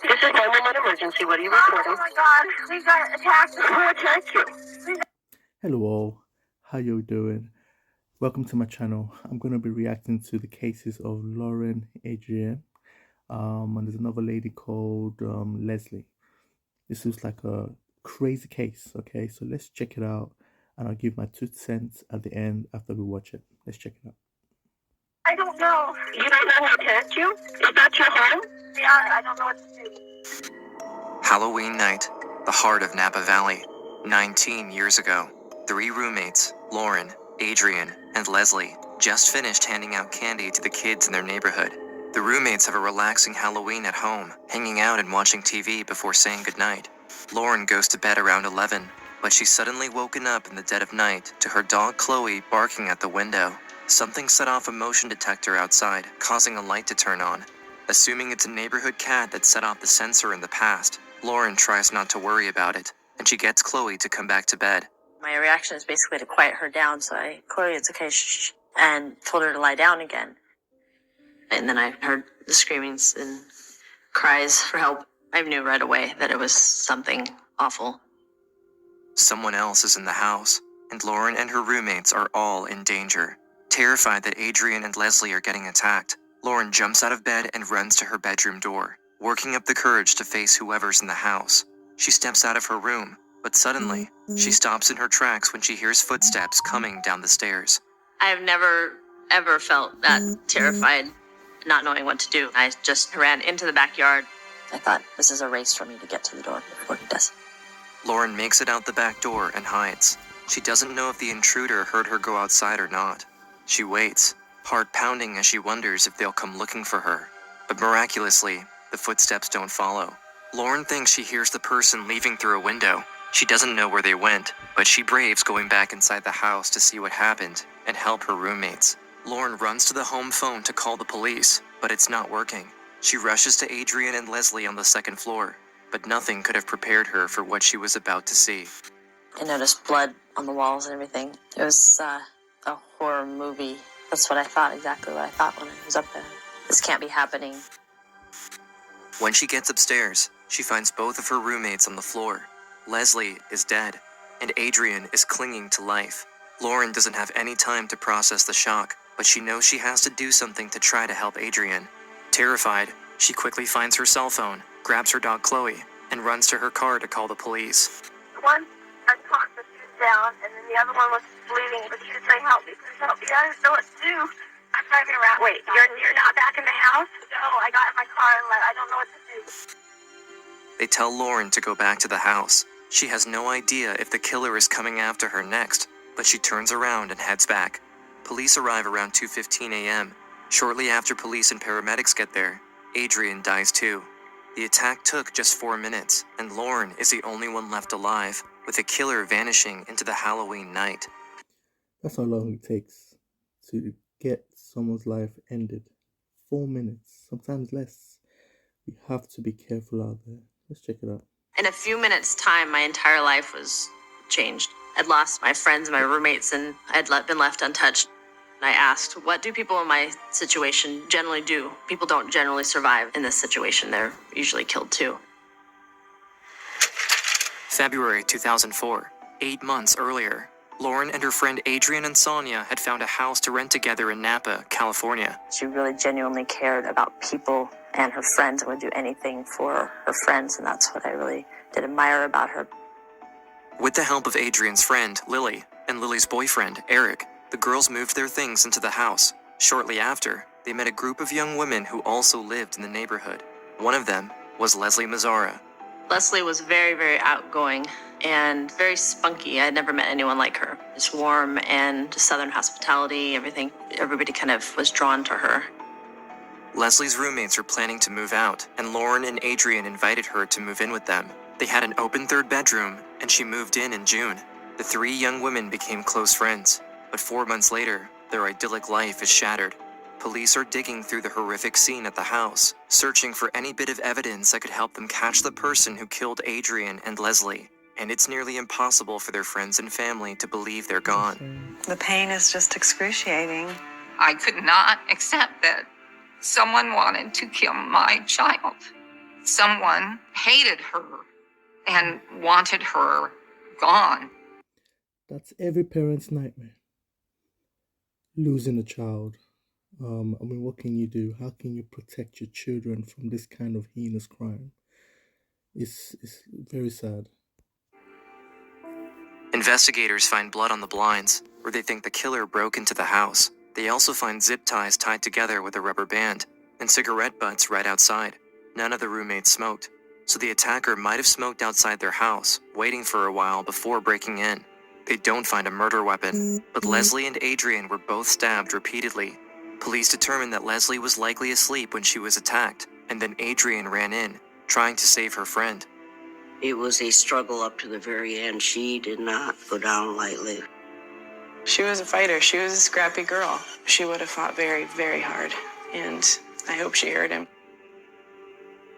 This is 911 emergency. What are you reporting? Oh my God, we got attacked. Who attacked you? Hello all, how you doing? Welcome to my channel. I'm going to be reacting to the cases of Lauren, Adriane, and there's another lady called Leslie. This is like a crazy case, okay? So let's check it out, and I'll give my 2 cents at the end after we watch it. Let's check it out. I don't know. You don't know who attacked you? Is that your home? Yeah, I don't know what to do. Halloween night, the heart of Napa Valley. 19 years ago, 3 roommates, Lauren, Adriane, and Leslie, just finished handing out candy to the kids in their neighborhood. The roommates have a relaxing Halloween at home, hanging out and watching TV before saying goodnight. Lauren goes to bed around 11, but she's suddenly woken up in the dead of night to her dog Chloe barking at the window. Something set off a motion detector outside, causing a light to turn on. Assuming it's a neighborhood cat that set off the sensor in the past, Lauren tries not to worry about it, and she gets Chloe to come back to bed. My reaction is basically to quiet her down, so Chloe, it's okay, shh, and told her to lie down again. And then I heard the screamings and cries for help. I knew right away that it was something awful. Someone else is in the house, and Lauren and her roommates are all in danger. Terrified that Adriane and Leslie are getting attacked, Lauren jumps out of bed and runs to her bedroom door, working up the courage to face whoever's in the house. She steps out of her room, but suddenly, she stops in her tracks when she hears footsteps coming down the stairs. I have never, ever felt that terrified, not knowing what to do. I just ran into the backyard. I thought, this is a race for me to get to the door before he does. Lauren makes it out the back door and hides. She doesn't know if the intruder heard her go outside or not. She waits, heart pounding as she wonders if they'll come looking for her. But miraculously, the footsteps don't follow. Lauren thinks she hears the person leaving through a window. She doesn't know where they went, but she braves going back inside the house to see what happened and help her roommates. Lauren runs to the home phone to call the police, but it's not working. She rushes to Adriane and Leslie on the 2nd floor, but nothing could have prepared her for what she was about to see. I noticed blood on the walls and everything. It was a horror movie. That's what I thought, exactly what I thought when I was up there. This can't be happening. When she gets upstairs, she finds both of her roommates on the floor. Leslie is dead, and Adriane is clinging to life. Lauren doesn't have any time to process the shock, but she knows she has to do something to try to help Adriane. Terrified, she quickly finds her cell phone, grabs her dog Chloe, and runs to her car to call the police. One unconscious, she was down, and then the other one was bleeding, but she was saying, help me, please help me. I didn't know what to do. I'm driving around. Wait, you're not back in the house? No, I got in my car and left. I don't know what to do. They tell Lauren to go back to the house. She has no idea if the killer is coming after her next, but she turns around and heads back. Police arrive around 2:15 a.m. Shortly after police and paramedics get there, Adriane dies too. The attack took just 4 minutes, and Lauren is the only one left alive, with the killer vanishing into the Halloween night. That's how long it takes to get someone's life ended. 4 minutes, sometimes less. We have to be careful out there. Let's check it out. In a few minutes' time, my entire life was changed. I'd lost my friends, my roommates, and I'd been left untouched. I asked, what do people in my situation generally do? People don't generally survive in this situation. They're usually killed too. February 2004, 8 months earlier, Lauren and her friend Adriane and Sonia had found a house to rent together in Napa, California. She really genuinely cared about people and her friends and would do anything for her friends, and that's what I really did admire about her. With the help of Adriane's friend, Lily, and Lily's boyfriend, Eric, the girls moved their things into the house. Shortly after, they met a group of young women who also lived in the neighborhood. One of them was Leslie Mazzara. Leslie was very, very outgoing and very spunky. I had never met anyone like her. Just warm and just Southern hospitality, everything. Everybody kind of was drawn to her. Leslie's roommates were planning to move out, and Lauren and Adriane invited her to move in with them. They had an open 3rd bedroom, and she moved in June. The 3 young women became close friends, but 4 months later, their idyllic life is shattered. Police are digging through the horrific scene at the house, searching for any bit of evidence that could help them catch the person who killed Adriane and Leslie. And it's nearly impossible for their friends and family to believe they're gone. The pain is just excruciating. I could not accept that someone wanted to kill my child. someone hated her and wanted her gone. That's every parent's nightmare. Losing a child. I mean, what can you do? How can you protect your children from this kind of heinous crime? It's very sad. Investigators find blood on the blinds, where they think the killer broke into the house. They also find zip ties tied together with a rubber band, and cigarette butts right outside. None of the roommates smoked, so the attacker might have smoked outside their house, waiting for a while before breaking in. They don't find a murder weapon, but Leslie and Adriane were both stabbed repeatedly. Police determined that Leslie was likely asleep when she was attacked, and then Adriane ran in, trying to save her friend. It was a struggle up to the very end. She did not go down lightly. She was a fighter. She was a scrappy girl. She would have fought very, very hard. And I hope she hurt him.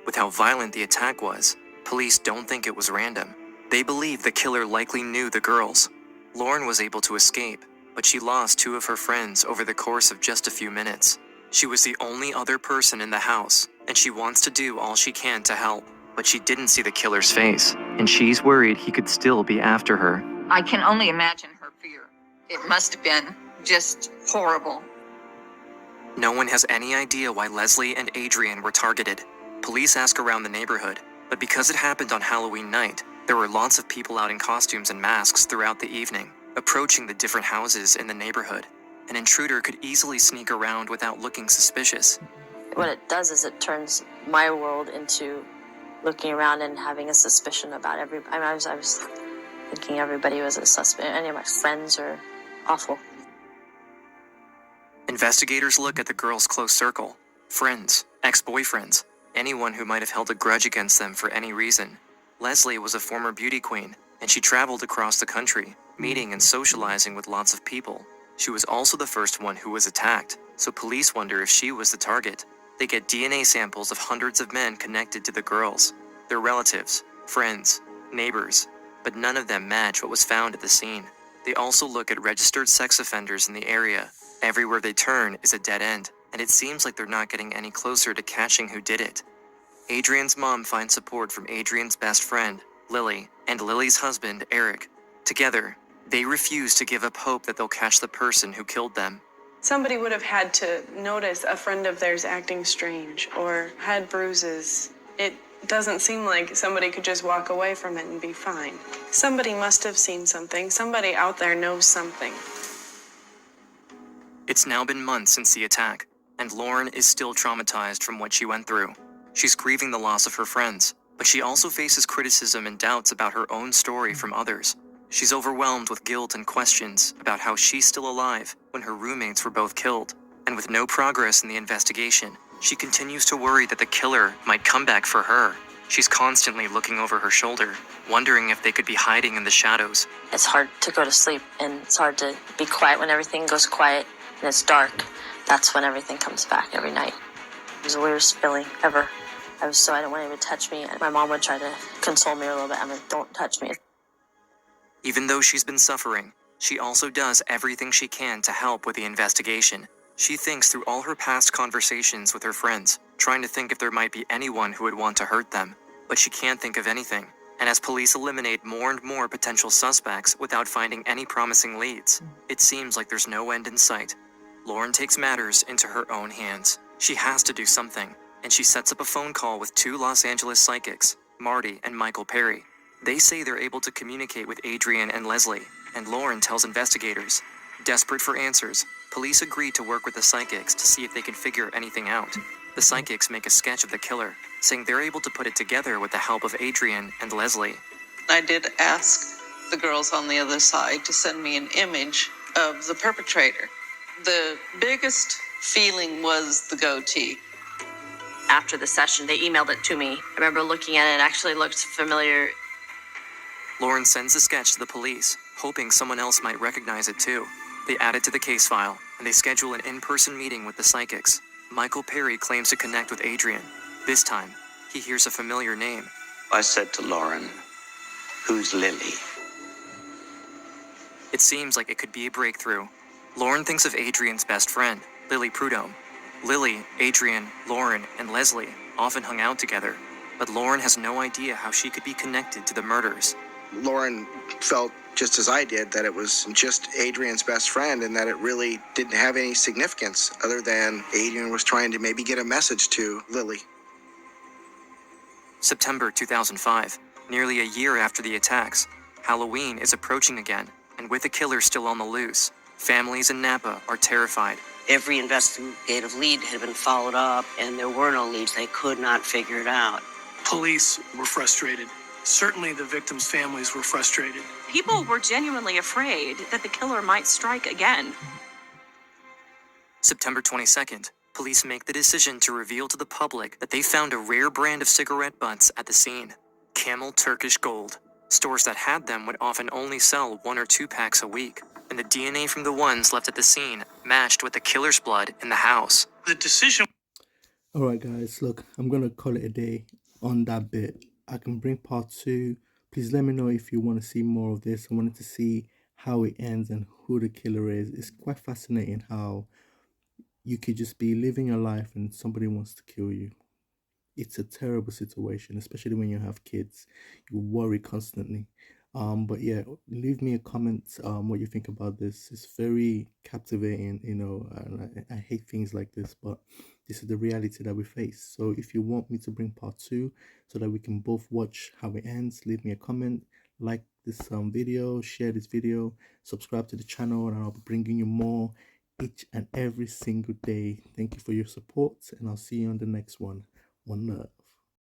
With how violent the attack was, police don't think it was random. They believe the killer likely knew the girls. Lauren was able to escape, but she lost two of her friends over the course of just a few minutes. She was the only other person in the house, and she wants to do all she can to help. But she didn't see the killer's face, and she's worried he could still be after her. I can only imagine her fear. It must have been just horrible. No one has any idea why Leslie and Adriane were targeted. Police ask around the neighborhood, but because it happened on Halloween night, there were lots of people out in costumes and masks throughout the evening, approaching the different houses in the neighborhood. An intruder could easily sneak around without looking suspicious. What it does is it turns my world into looking around and having a suspicion about everybody. I was thinking everybody was a suspect. Any of my friends are awful. Investigators look at the girls' close circle, friends, ex-boyfriends, anyone who might have held a grudge against them for any reason. Leslie was a former beauty queen, and she traveled across the country, meeting and socializing with lots of people. She was also the first one who was attacked, so police wonder if she was the target. They get DNA samples of hundreds of men connected to the girls. Their relatives, friends, neighbors, but none of them match what was found at the scene. They also look at registered sex offenders in the area. Everywhere they turn is a dead end, and it seems like they're not getting any closer to catching who did it. Adriane's mom finds support from Adriane's best friend, Lily, and Lily's husband, Eric. Together, they refuse to give up hope that they'll catch the person who killed them. Somebody would have had to notice a friend of theirs acting strange or had bruises. It doesn't seem like somebody could just walk away from it and be fine. Somebody must have seen something. Somebody out there knows something. It's now been months since the attack, and Lauren is still traumatized from what she went through. She's grieving the loss of her friends, but she also faces criticism and doubts about her own story from others. She's overwhelmed with guilt and questions about how she's still alive when her roommates were both killed. And with no progress in the investigation, she continues to worry that the killer might come back for her. She's constantly looking over her shoulder, wondering if they could be hiding in the shadows. It's hard to go to sleep, and it's hard to be quiet when everything goes quiet and it's dark. That's when everything comes back every night. It was the weirdest feeling ever. I didn't want anyone to touch me, and my mom would try to console me a little bit. I mean, don't touch me. Even though she's been suffering, she also does everything she can to help with the investigation. She thinks through all her past conversations with her friends, trying to think if there might be anyone who would want to hurt them, but she can't think of anything. And as police eliminate more and more potential suspects without finding any promising leads, it seems like there's no end in sight. Lauren takes matters into her own hands. She has to do something, and she sets up a phone call with two Los Angeles psychics, Marty and Michael Perry. They say they're able to communicate with Adriane and Leslie, and Lauren tells investigators. Desperate for answers, police agree to work with the psychics to see if they can figure anything out. The psychics make a sketch of the killer, saying they're able to put it together with the help of Adriane and Leslie. I did ask the girls on the other side to send me an image of the perpetrator. The biggest feeling was the goatee. After the session, they emailed it to me. I remember looking at it, it actually looked familiar. Lauren sends the sketch to the police, hoping someone else might recognize it too. They add it to the case file, and they schedule an in-person meeting with the psychics. Michael Perry claims to connect with Adriane. This time, he hears a familiar name. I said to Lauren, "Who's Lily?" It seems like it could be a breakthrough. Lauren thinks of Adriane's best friend, Lily Prudhomme. Lily, Adriane, Lauren, and Leslie often hung out together, but Lauren has no idea how she could be connected to the murders. Lauren felt just as I did that it was just Adriane's best friend and that it really didn't have any significance other than Adriane was trying to maybe get a message to Lily. September 2005, nearly a year after the attacks, Halloween is approaching again, and with the killer still on the loose, families in Napa are terrified. Every investigative lead had been followed up, and there were no leads. They could not figure it out. Police were frustrated. Certainly the victims' families were frustrated. People were genuinely afraid that the killer might strike again. September 22nd, police make the decision to reveal to the public that they found a rare brand of cigarette butts at the scene, Camel Turkish Gold. Stores that had them would often only sell 1 or 2 packs a week, and the DNA from the ones left at the scene matched with the killer's blood in the house. The decision... Alright guys, look, I'm going to call it a day on that bit. I can bring part 2. Please let me know if you want to see more of this. I wanted to see how it ends and who the killer is. It's quite fascinating how you could just be living your life and somebody wants to kill you. It's a terrible situation, especially when you have kids. You worry constantly. But yeah, leave me a comment what you think about this. It's very captivating, you know, and I hate things like this, but this is the reality that we face. So if you want me to bring part 2 so that we can both watch how it ends, leave me a comment, like this video, share this video, subscribe to the channel, and I'll be bringing you more each and every single day. Thank you for your support, and I'll see you on the next one. One love.